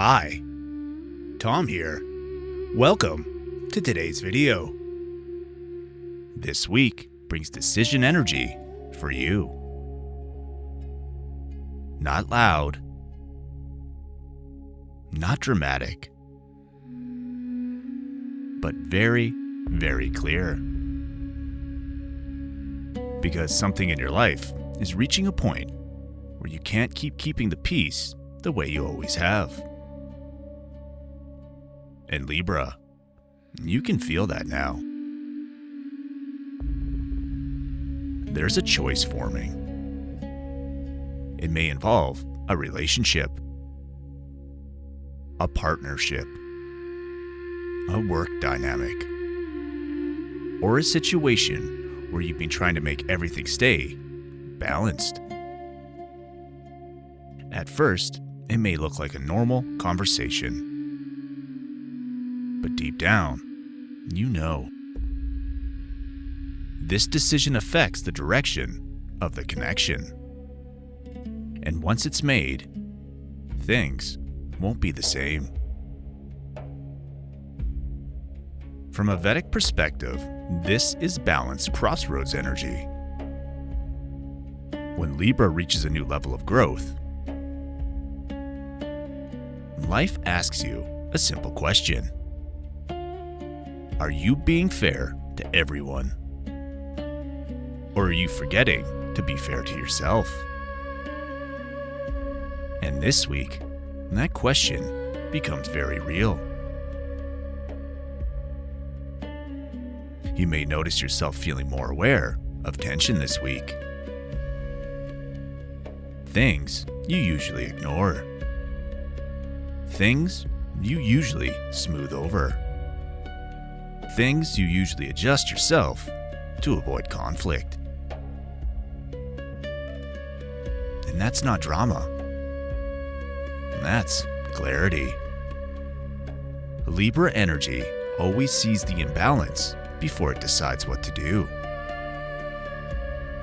Hi, Tom here. Welcome to today's video. This week brings decision energy for you. Not loud, not dramatic, but very, very clear. Because something in your life is reaching a point where you can't keep keeping the peace the way you always have. And Libra, you can feel that now. There's a choice forming. It may involve a relationship, a partnership, a work dynamic, or a situation where you've been trying to make everything stay balanced. At first, it may look like a normal conversation. But deep down, you know. This decision affects the direction of the connection. And once it's made, things won't be the same. From a Vedic perspective, this is balanced crossroads energy. When Libra reaches a new level of growth, life asks you a simple question. Are you being fair to everyone? Or are you forgetting to be fair to yourself? And this week, that question becomes very real. You may notice yourself feeling more aware of tension this week. Things you usually ignore. Things you usually smooth over. Things you usually adjust yourself to avoid conflict. And that's not drama. That's clarity. Libra energy always sees the imbalance before it decides what to do.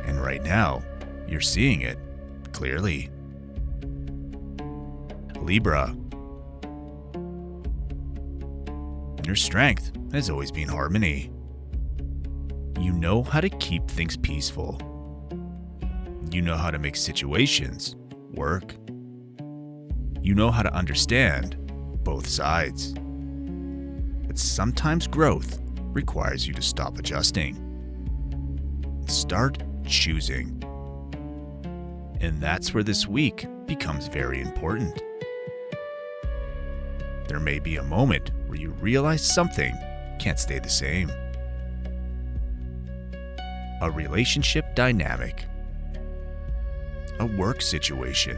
And right now, you're seeing it clearly. Libra, your strength has always been harmony. You know how to keep things peaceful. You know how to make situations work. You know how to understand both sides. But sometimes growth requires you to stop adjusting. Start choosing. And that's where this week becomes very important. There may be a moment where you realize something can't stay the same. A relationship dynamic, a work situation,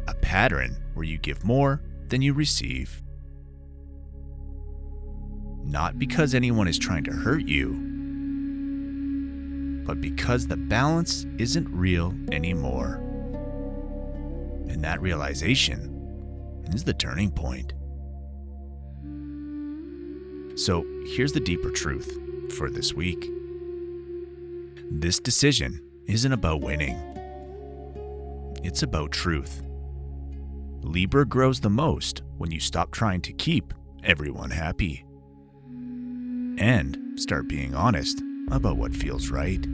a pattern where you give more than you receive. Not because anyone is trying to hurt you, but because the balance isn't real anymore. And that realization is the turning point. So here's the deeper truth for this week. This decision isn't about winning. It's about truth. Libra grows the most when you stop trying to keep everyone happy and start being honest about what feels right,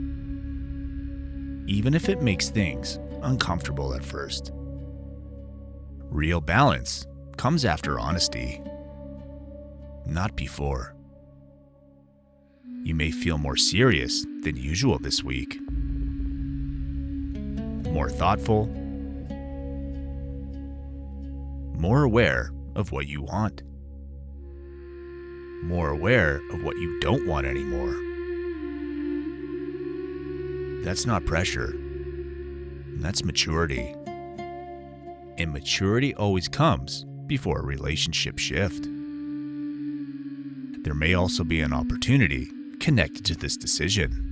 even if it makes things uncomfortable at first. Real balance comes after honesty, not before. You may feel more serious than usual this week, more thoughtful, more aware of what you want, more aware of what you don't want anymore. That's not pressure, that's maturity. And maturity always comes before a relationship shift. There may also be an opportunity connected to this decision.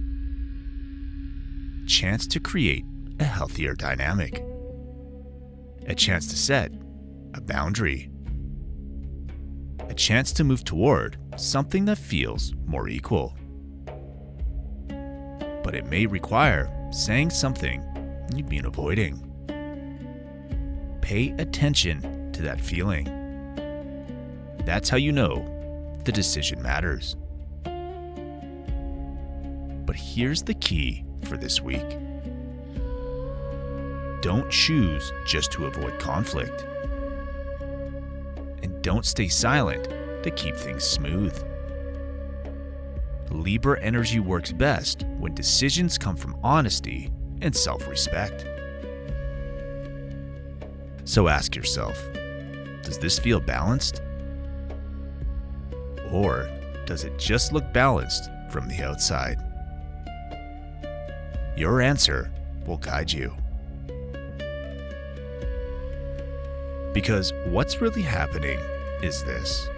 Chance to create a healthier dynamic. A chance to set a boundary. A chance to move toward something that feels more equal. But it may require saying something you've been avoiding. Pay attention to that feeling. That's how you know the decision matters. But here's the key for this week. Don't choose just to avoid conflict. And don't stay silent to keep things smooth. Libra energy works best when decisions come from honesty and self-respect. So ask yourself, does this feel balanced? Or does it just look balanced from the outside? Your answer will guide you. Because what's really happening is this.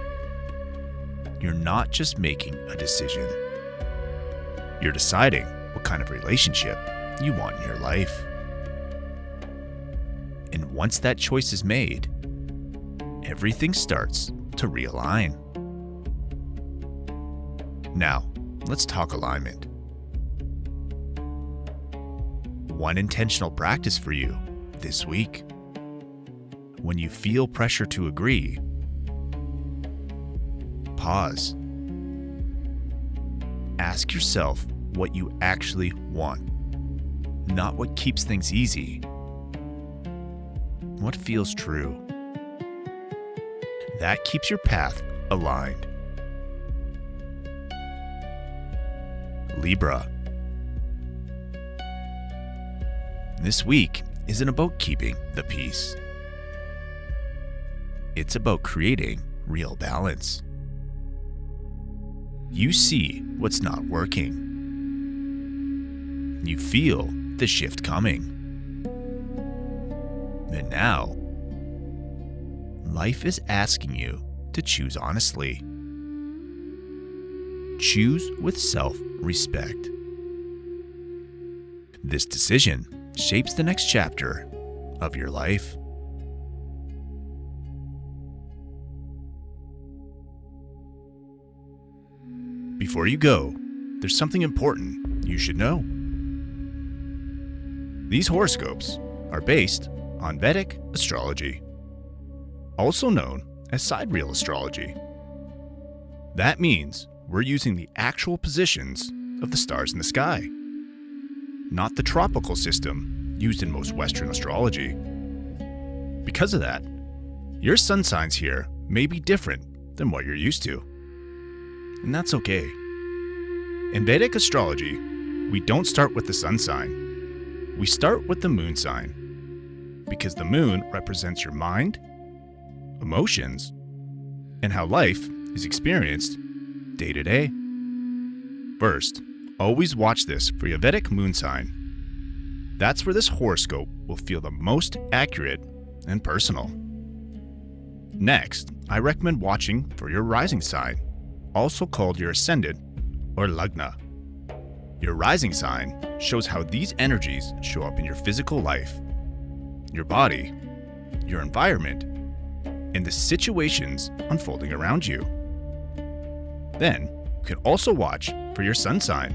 You're not just making a decision. You're deciding what kind of relationship you want in your life. And once that choice is made, everything starts to realign. Now, let's talk alignment. One intentional practice for you this week. When you feel pressure to agree, pause. Ask yourself what you actually want, not what keeps things easy. What feels true? That keeps your path aligned. Libra. This week isn't about keeping the peace. It's about creating real balance. You see what's not working. You feel the shift coming. And now, life is asking you to choose honestly. Choose with self-respect. This decision shapes the next chapter of your life. Before you go, there's something important you should know. These horoscopes are based on Vedic astrology, also known as sidereal astrology. That means we're using the actual positions of the stars in the sky, not the tropical system used in most Western astrology. Because of that, your sun signs here may be different than what you're used to. And that's okay. In Vedic astrology, we don't start with the sun sign. We start with the moon sign, because the moon represents your mind, emotions, and how life is experienced day to day. First, always watch this for your Vedic moon sign. That's where this horoscope will feel the most accurate and personal. Next, I recommend watching for your rising sign, also called your ascendant or lagna. Your rising sign shows how these energies show up in your physical life, your body, your environment, and the situations unfolding around you. Then, you can also watch for your sun sign,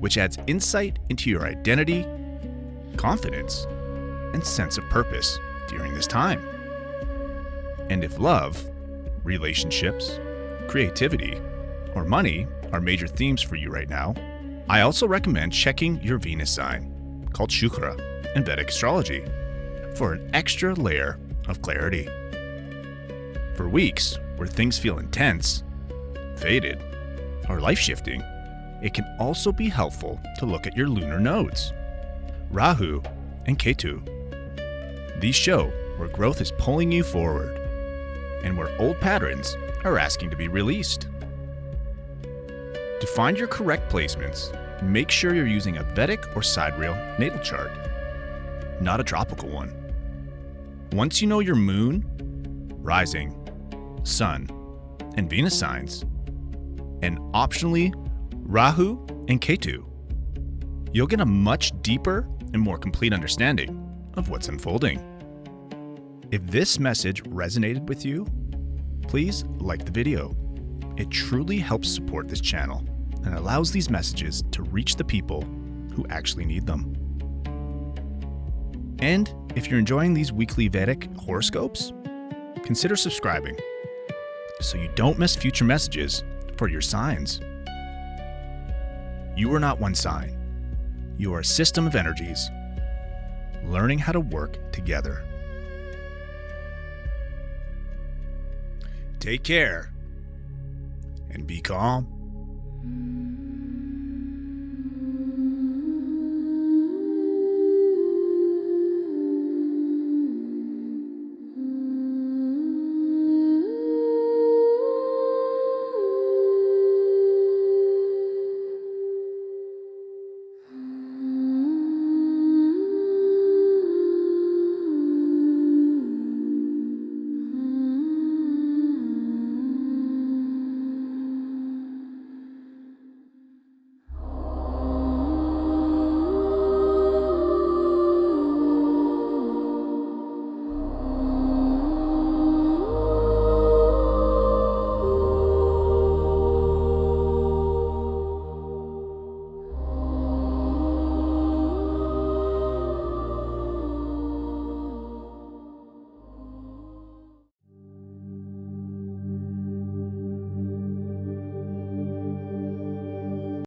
which adds insight into your identity, confidence, and sense of purpose during this time. And if love, relationships, creativity, or money are major themes for you right now, I also recommend checking your Venus sign, called Shukra in Vedic astrology, for an extra layer of clarity. For weeks where things feel intense, faded, or life-shifting, it can also be helpful to look at your lunar nodes, Rahu and Ketu. These show where growth is pulling you forward and where old patterns are asking to be released. To find your correct placements, make sure you're using a Vedic or sidereal natal chart, not a tropical one. Once you know your moon, rising, sun, and Venus signs, and optionally Rahu and Ketu, you'll get a much deeper and more complete understanding of what's unfolding. If this message resonated with you, please like the video. It truly helps support this channel and allows these messages to reach the people who actually need them. And if you're enjoying these weekly Vedic horoscopes, consider subscribing so you don't miss future messages for your signs. You are not one sign. You are a system of energies, learning how to work together. Take care and be calm.